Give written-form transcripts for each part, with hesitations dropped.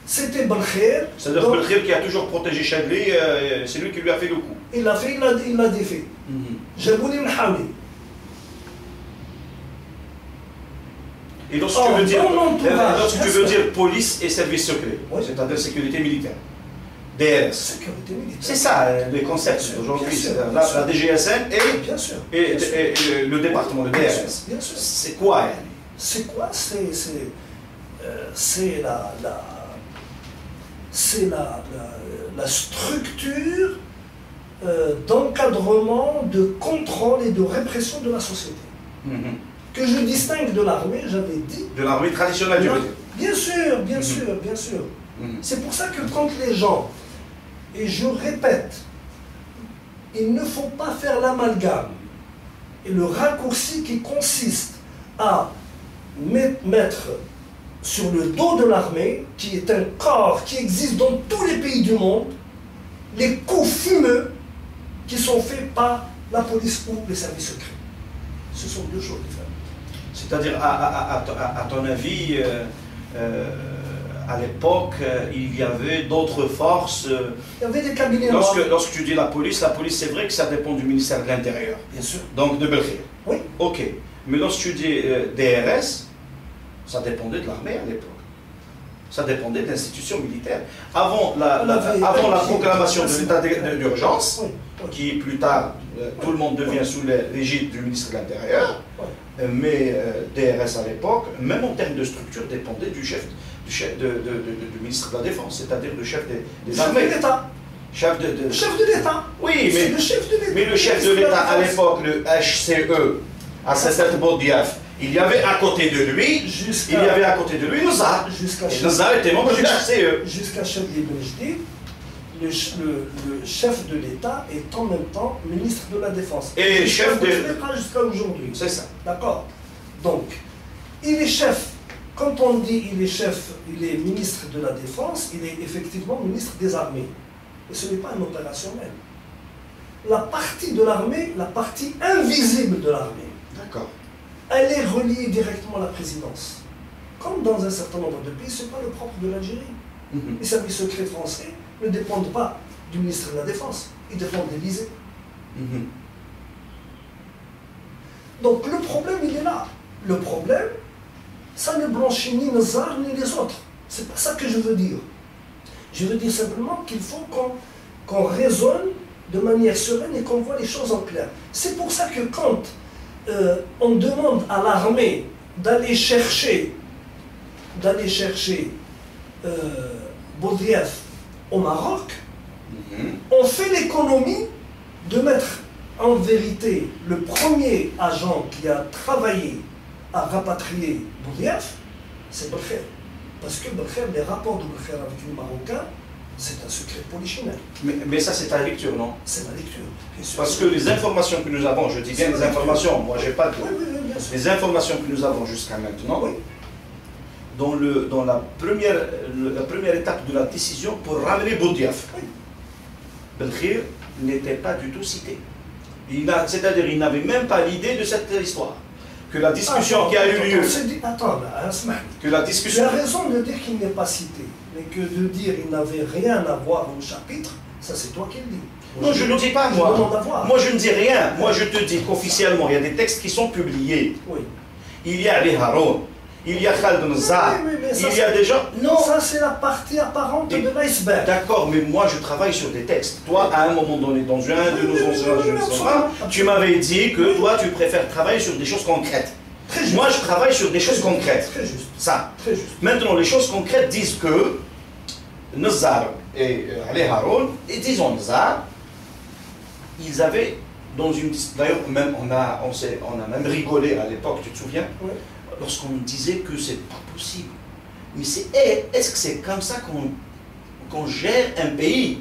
C'était Belkhir. C'est-à-dire Belkhir qui a toujours protégé Chadli, c'est lui qui lui a fait le coup. Il l'a fait, il l'a défait. Jabouni Mhawi. Et lorsque tu veux dire police et service secret, oui, c'est-à-dire sécurité militaire, DRS. Sécurité militaire. C'est ça les concepts d'aujourd'hui, la DGSN et le département de DRS. Bien sûr. C'est quoi? C'est quoi? C'est la structure d'encadrement, de contrôle et de répression de la société. Que je distingue de l'armée, j'avais dit. De l'armée traditionnelle, je veux dire. Bien sûr, bien sûr, bien sûr. C'est pour ça que quand les gens, et je répète, il ne faut pas faire l'amalgame et le raccourci qui consiste à mettre sur le dos de l'armée, qui est un corps qui existe dans tous les pays du monde, les coups fumeux qui sont faits par la police ou les services secrets. Ce sont deux choses différentes. C'est-à-dire, à ton avis, à l'époque, il y avait d'autres forces. Il y avait des cabinets. Lorsque tu dis la police, c'est vrai que ça dépend du ministère de l'Intérieur. Bien sûr. Donc de Belkhir. Oui. Ok. Mais lorsque tu dis DRS, ça dépendait de l'armée à l'époque. Ça dépendait d'institutions militaires. Avant la proclamation de l'état d'urgence, qui plus tard, tout le monde devient sous l'égide du ministre de l'Intérieur, mais DRS à l'époque, même en termes de structure, dépendait du du ministre de la Défense, c'est-à-dire du chef des armées. Chef de l'État. Le chef de l'État. Oui, mais le chef de l'État. Mais le chef de l'État à l'époque, le HCE, à cette Boudiaf, il y avait à côté de lui, Nozar. Et Nozar était membre du HCE. Jusqu'à Chadli Benjdi, le chef de l'État est en même temps ministre de la Défense. Et chef de l'État jusqu'à aujourd'hui. C'est ça. D'accord. Donc, il est chef. Quand on dit il est chef, il est ministre de la Défense, il est effectivement ministre des Armées. Et ce n'est pas un opérationnel. La partie de l'armée, la partie invisible de l'armée, d'accord, elle est reliée directement à la présidence. Comme dans un certain nombre de pays, ce n'est pas le propre de l'Algérie. Les services secrets français ne dépendent pas du ministre de la Défense, ils dépendent de l'Élysée. Donc le problème, il est là. Le problème, ça ne blanchit ni Nozar ni les autres. C'est pas ça que je veux dire. Je veux dire simplement qu'il faut qu'on raisonne de manière sereine et qu'on voit les choses en clair. C'est pour ça que quand on demande à l'armée d'aller chercher Boudiaf au Maroc, on fait l'économie de mettre en vérité le premier agent qui a travaillé à rapatrier Boudiaf, c'est Belkhir. Parce que Belkhir, les rapports de Belkhir avec les Marocains, c'est un secret polichinelle. Mais ça, c'est ta lecture, non? C'est ma lecture, bien sûr. Parce que les informations que nous avons, je dis bien les informations, moi j'ai pas de... Les informations que nous avons jusqu'à maintenant, dans la première étape de la décision pour ramener Boudiaf, Belkhir n'était pas du tout cité. C'est-à-dire qu'il n'avait même pas l'idée de cette histoire. Que la discussion qui a eu lieu... Attends, que la discussion... Tu as raison de dire qu'il n'est pas cité, mais que de dire qu'il n'avait rien à voir au chapitre, ça c'est toi qui le dis. Non, je ne le dis pas, moi. Moi, je ne dis rien. Moi, je te dis qu'officiellement, il y a des textes qui sont publiés. Oui. Il y a Ali Haroun, il y a Khaled Nozar, il y a des gens... Non, ça c'est la partie apparente de l'iceberg. D'accord, mais moi je travaille sur des textes. Toi, à un moment donné, dans un de nos anciens tu m'avais dit que toi, tu préfères travailler sur des choses concrètes. Moi, je travaille sur des choses concrètes. Très juste. Ça. Très juste. Maintenant, les choses concrètes disent que Nozar et Ali Haroun, et disons Nozar, ils avaient dans une... D'ailleurs, même on a même rigolé à l'époque, tu te souviens? Oui. Lorsqu'on disait que c'est pas possible. Mais est-ce que c'est comme ça qu'on gère un pays?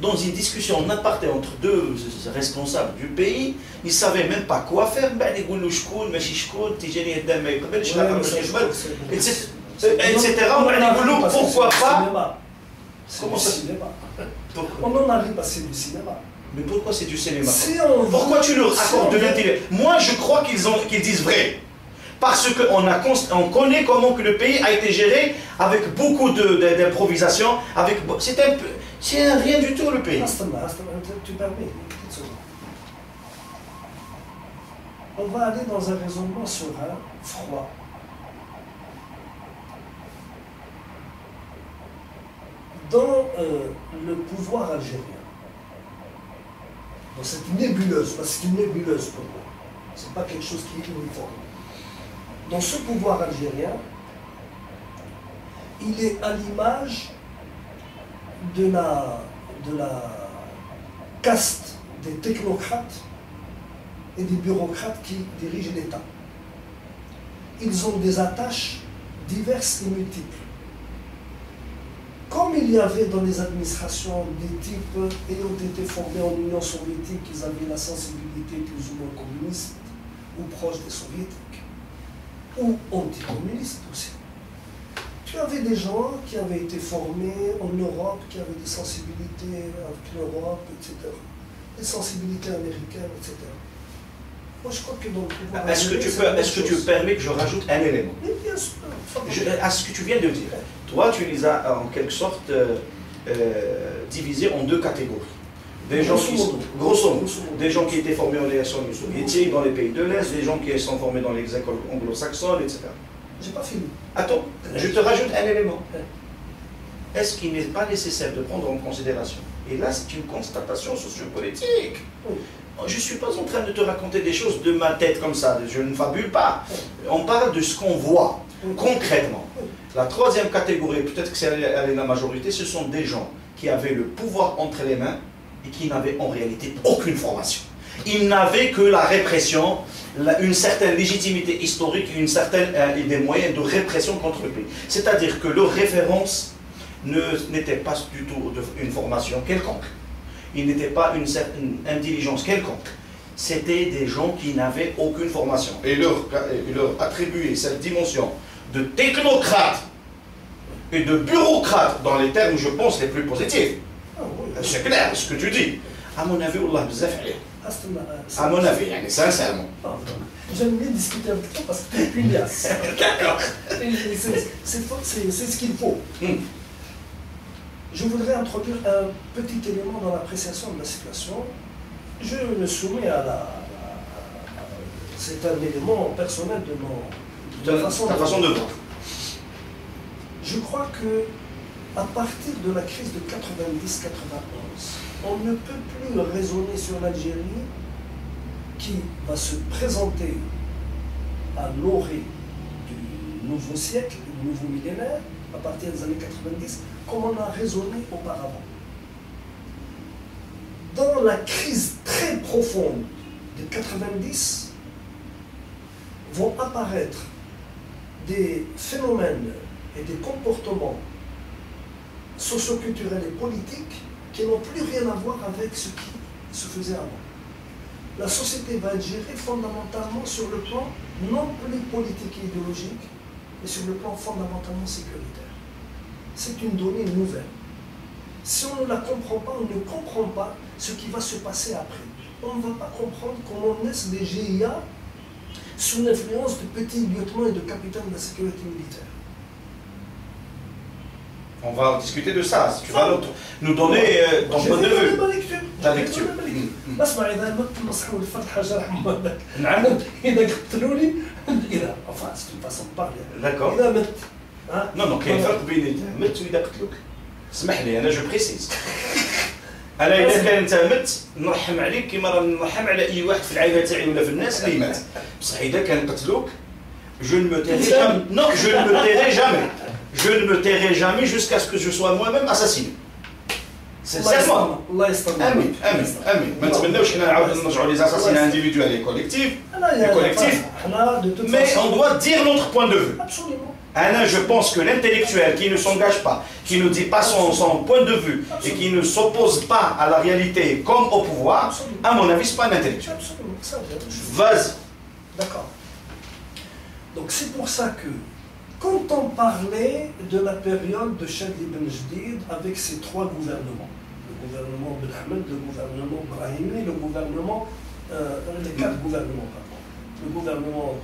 Dans une discussion en aparté entre deux responsables du pays, ils ne savaient même pas quoi faire. Etc. Pourquoi pas? Comment ça? On en arrive à c'est du cinéma. Mais pourquoi c'est du cinéma? Pourquoi tu leur accordes de l'intérêt? Moi, je crois qu'ils disent vrai. parce qu'on connaît comment que le pays a été géré avec beaucoup d'improvisation, c'est rien du tout le pays. Tu permets, on va aller dans un raisonnement serein, froid. Dans le pouvoir algérien, dans cette nébuleuse, parce que c'est une nébuleuse pour moi, c'est pas quelque chose qui est uniforme. Dans ce pouvoir algérien, il est à l'image de la caste des technocrates et des bureaucrates qui dirigent l'État. Ils ont des attaches diverses et multiples. Comme il y avait dans les administrations des types ayant été formés en Union soviétique, ils avaient la sensibilité plus ou moins communiste, ou proche des soviétiques, ou anticommunistes aussi. Tu avais des gens qui avaient été formés en Europe, qui avaient des sensibilités avec l'Europe, etc. Des sensibilités américaines, etc. Moi, je crois que dans le pouvoir... Est-ce que tu permets que je rajoute un élément? Oui, bien sûr. À ce que tu viens de dire, toi, tu les as en quelque sorte divisés en deux catégories. Des gens qui sont, grosso modo, des gens qui étaient formés en l'aviation soviétique, dans les pays de l'Est, des gens qui sont formés dans les écoles anglo-saxonnes, etc. J'ai pas fini. Attends, je te rajoute un élément. Est-ce qu'il n'est pas nécessaire de prendre en considération? Et là, c'est une constatation sociopolitique. Oui. Je ne suis pas en train de te raconter des choses de ma tête comme ça, je ne fabule pas. On parle de ce qu'on voit concrètement. La troisième catégorie, peut-être que elle est la majorité, ce sont des gens qui avaient le pouvoir entre les mains et qui n'avaient en réalité aucune formation. Ils n'avaient que la répression, une certaine légitimité historique et des moyens de répression contre le pays. C'est-à-dire que leur référence n'était pas du tout une formation quelconque. Il n'était pas une certaine intelligence quelconque. C'était des gens qui n'avaient aucune formation. Et leur attribuer cette dimension de technocrate et de bureaucrate dans les termes, je pense, les plus positifs. C'est clair ce que tu dis. À mon avis, Allah bzaf alayh. À mon avis, sincèrement. J'aime bien discuter avec toi parce que tu es pugnace. D'accord. C'est ce qu'il faut. Je voudrais introduire un petit élément dans l'appréciation de la situation. Je me soumets c'est un élément personnel de ma façon de voir. Je crois que à partir de la crise de 90-91, on ne peut plus raisonner sur l'Algérie qui va se présenter à l'orée du nouveau siècle, du nouveau millénaire, à partir des années 90, comme on a raisonné auparavant. Dans la crise très profonde de 90, vont apparaître des phénomènes et des comportements socioculturels et politiques qui n'ont plus rien à voir avec ce qui se faisait avant. La société va être gérée fondamentalement sur le plan non plus politique et idéologique, mais sur le plan fondamentalement sécuritaire. C'est une donnée nouvelle. Si on ne la comprend pas, on ne comprend pas ce qui va se passer après. On ne va pas comprendre comment naissent des GIA sous l'influence de petits lieutenants et de capitaines de la sécurité militaire. On va discuter de ça. Si tu vas nous donner ton point de vue. Ta lecture. اسمع اذا مت نصحوا الفتحه جرح مالك نعم اذا قتلوني اذا enfin c'est une façon de parler. D'accord. اذا مت non كاين فرق بين اذا مت واذا قتلوك. اسمح لي انا جو بريسيز. انا اذا كان انت مت نرحم عليك كيما راه نرحم على اي واحد في العائله تاعي ولا في الناس اللي مات. بصح اذا كان قتلوك je ne me tairai jamais. Non, je ne me tairai jamais. Je ne me tairai jamais jusqu'à ce que je sois moi-même assassiné. Sincèrement. الله يستر. امين امين امين. ما نتمناوش حنا نعاودوا نرجعوا لي اساسين individuels et collectifs. Mais on doit dire notre point de vue. Absolument. Anna, je pense que l'intellectuel qui ne s'engage pas, qui ne dit pas son point de vue et qui ne s'oppose pas à la réalité comme au pouvoir, à mon avis, ce n'est pas un intellectuel. Absolument. Vas-y. D'accord. Donc c'est pour ça que quand on parlait de la période de Chadli Ben Jdid avec ses trois gouvernements, le gouvernement Ben Ahmed, le gouvernement Brahimi, les quatre gouvernements, pardon. le gouvernement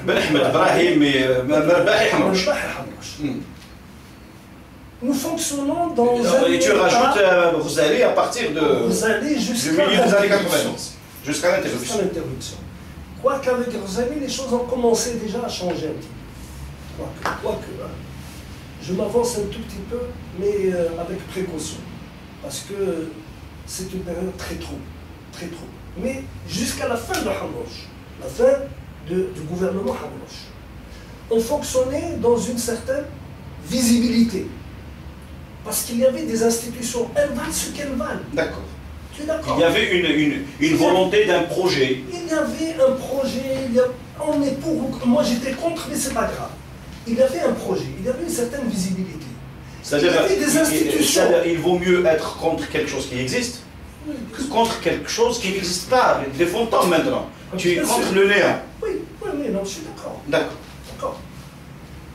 Ben Ahmed Brahim et Merbahi Hamrouch. Nous fonctionnons dans Et tu rajoutes Ghazali à partir de Ghazali du milieu des années 90, jusqu'à l'interruption. Quoique avec Ghazali, les choses ont commencé déjà à changer un petit peu. Quoique, hein. Je m'avance un tout petit peu, mais avec précaution. Parce que c'est une période très trouble. Très trouble. Mais jusqu'à la fin de Hamrouch, la fin du gouvernement Hamrouch, on fonctionnait dans une certaine visibilité. Parce qu'il y avait des institutions, elles valent ce qu'elles valent. D'accord. Tu es d'accord? Il y avait une volonté d'un projet. Il y avait un projet, on est pour, moi j'étais contre, mais c'est pas grave. Il y avait un projet, il y avait une certaine visibilité. C'est-à-dire, il y avait des institutions. Il vaut mieux être contre quelque chose qui existe que contre quelque chose qui n'existe pas. Les fantômes maintenant. Tu es contre le néant. Oui, non, je suis d'accord. D'accord.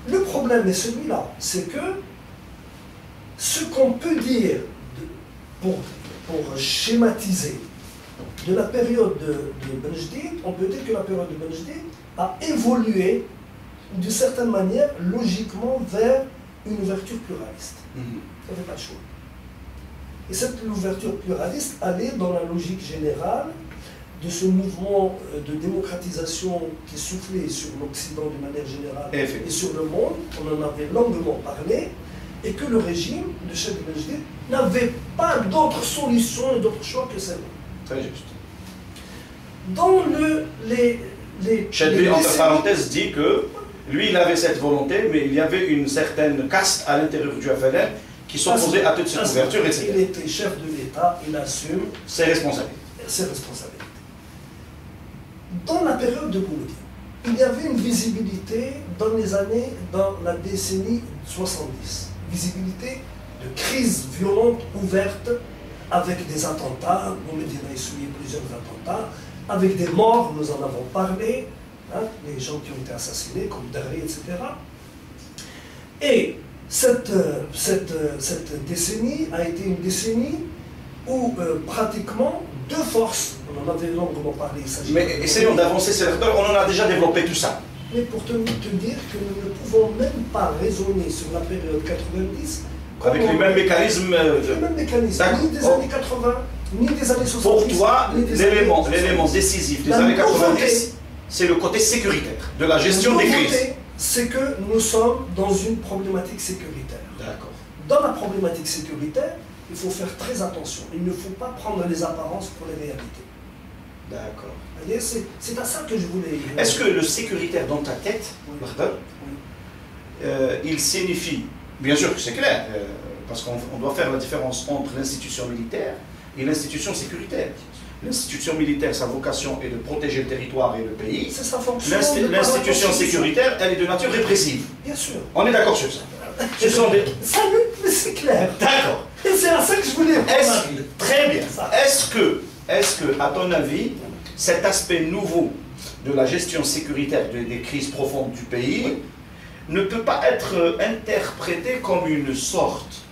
Le problème est celui-là, c'est que ce qu'on peut dire pour schématiser de la période de Benjedid, on peut dire que la période de Benjedid a évolué d'une certaine manière, logiquement, vers une ouverture pluraliste. Il n'y avait pas de choix. Et cette ouverture pluraliste allait dans la logique générale de ce mouvement de démocratisation qui soufflait sur l'Occident de manière générale et sur le monde. On en avait longuement parlé. Et que le régime de Cheikh Benjedid n'avait pas d'autre solution et d'autre choix que celle-là. Très juste. Dans Chadli, entre parenthèses, dit que lui, il avait cette volonté, mais il y avait une certaine caste à l'intérieur du FLN qui s'opposait à toute cette ouverture, etc. Il était chef de l'État, il assume ses responsabilités. Dans la période de Boumediene, il y avait une visibilité dans la décennie 70. Visibilité de crise violente ouverte avec des attentats. Boumediene a essuyé plusieurs attentats, avec des morts, nous en avons parlé, hein, les gens qui ont été assassinés, comme Darry, etc. Et cette décennie a été une décennie où pratiquement deux forces, on en avait longuement parlé. Mais essayons d'avancer sur le on en a déjà développé tout ça. Mais pour te dire que nous ne pouvons même pas raisonner sur la période 90 avec les mêmes mécanismes. Ni des années 80, ni des années 70. Pour toi, l'élément décisif des années 90, c'est le côté sécuritaire, de la gestion des crises. C'est que nous sommes dans une problématique sécuritaire. D'accord. Dans la problématique sécuritaire, il faut faire très attention. Il ne faut pas prendre les apparences pour les réalités. D'accord. C'est à ça que je voulais... Est-ce que le sécuritaire dans ta tête, il signifie, bien sûr que c'est clair, parce qu'on doit faire la différence entre l'institution militaire et l'institution sécuritaire. L'institution militaire, sa vocation est de protéger le territoire et le pays. C'est sa fonction. L'institution sécuritaire, elle est de nature répressive. Bien sûr. On est d'accord sur ça. Ce sont des... Salut, mais c'est clair. D'accord. Et c'est à ça que je voulais... Très bien. Est-ce que, à ton avis, cet aspect nouveau de la gestion sécuritaire des crises profondes du pays ne peut pas être interprété comme une sorte,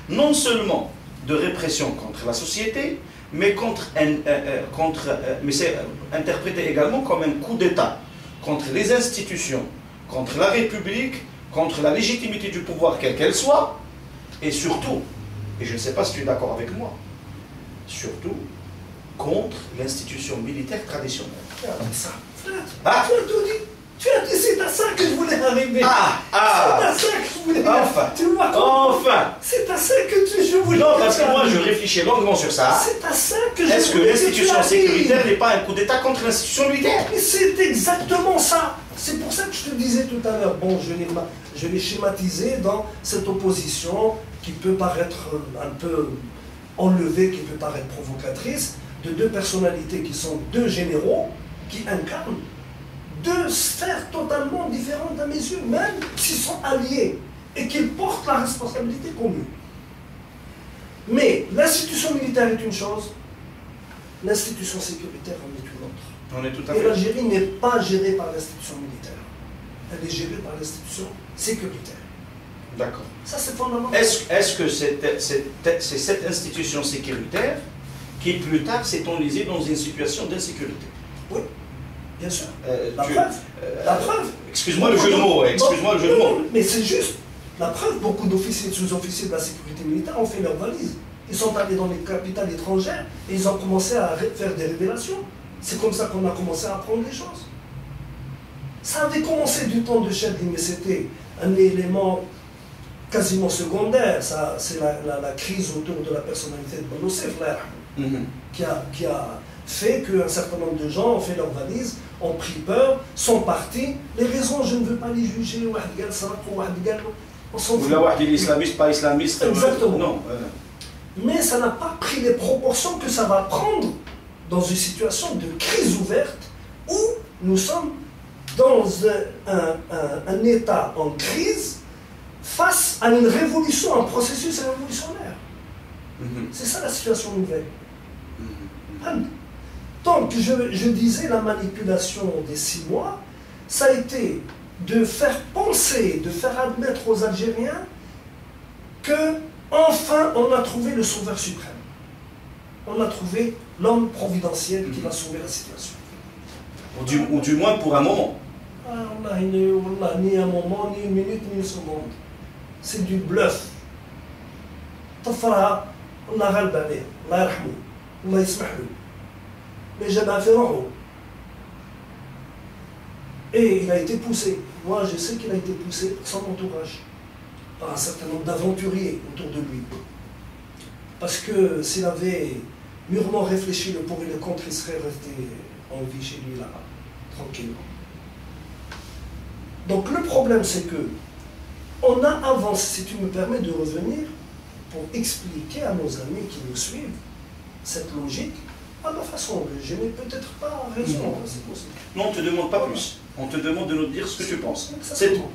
non seulement de répression contre la société, mais mais c'est interprété également comme un coup d'État contre les institutions, contre la République, contre la légitimité du pouvoir, quelle qu'elle soit, et surtout, et je ne sais pas si tu es d'accord avec moi, surtout contre l'institution militaire traditionnelle. Ça, frère, tu as tout dit. Tu as dit, c'est à ça que je voulais arriver. C'est à ça que je voulais arriver. Tu vois, enfin. C'est à ça que je voulais. Non, parce que moi, je réfléchis longuement sur ça. C'est à ça que je voulais. Est-ce que l'institution sécuritaire n'est pas un coup d'État contre l'institution militaire? Mais c'est exactement ça. C'est pour ça que je te disais tout à l'heure, bon, je l'ai schématisé dans cette opposition qui peut paraître un peu enlevée, qui peut paraître provocatrice, de deux personnalités qui sont deux généraux qui incarnent deux sphères totalement différentes à mes yeux, même s'ils sont alliés et qu'ils portent la responsabilité commune. Mais l'institution militaire est une chose, l'institution sécuritaire en est une autre. On est tout à fait. Et l'Algérie n'est pas gérée par l'institution militaire. Elle est gérée par l'institution sécuritaire. D'accord. Ça, c'est fondamental. Est-ce que c'est cette institution sécuritaire qui, plus tard, s'est enlisée dans une situation d'insécurité? Oui. Bien sûr. La preuve. Excuse-moi le jeu de mots, excuse-moi le jeu de mots. Mais c'est juste. La preuve, beaucoup d'officiers et de sous-officiers de la sécurité militaire ont fait leurs valises. Ils sont allés dans les capitales étrangères et ils ont commencé à faire des révélations. C'est comme ça qu'on a commencé à apprendre les choses. Ça avait commencé du temps de Chadli, mais c'était un élément quasiment secondaire. C'est la crise autour de la personnalité de Bonosef, qui a fait qu'un certain nombre de gens ont fait leurs valises, ont pris peur, sont partis. Les raisons, je ne veux pas les juger. On s'en fout. Ou islamiste, pas islamiste. Exactement. Non. Mais ça n'a pas pris les proportions que ça va prendre dans une situation de crise ouverte où nous sommes dans un état en crise face à une révolution, un processus révolutionnaire. C'est ça la situation nouvelle. Donc, je disais, la manipulation des 6 mois, ça a été de faire penser, de faire admettre aux Algériens que, enfin, on a trouvé le sauveur suprême. On a trouvé l'homme providentiel qui va sauver la situation. Ou du moins pour un moment. Allah, ni un moment, ni une minute, ni une seconde. C'est du bluff. Tafara, Allah ghalb alayh, Allah yarhamou, Allah yismah lui. Mais j'avais affaire en haut. Et il a été poussé. Moi, je sais qu'il a été poussé par son entourage, par un certain nombre d'aventuriers autour de lui. Parce que s'il avait mûrement réfléchi le pour et le contre, il serait resté en vie chez lui là-bas, tranquillement. Donc le problème, c'est que on a avancé, si tu me permets de revenir, pour expliquer à nos amis qui nous suivent cette logique, à ma façon, je n'ai peut-être pas raison, c'est possible. Non, on ne te demande pas plus. On te demande de nous dire ce que tu penses. Exactement.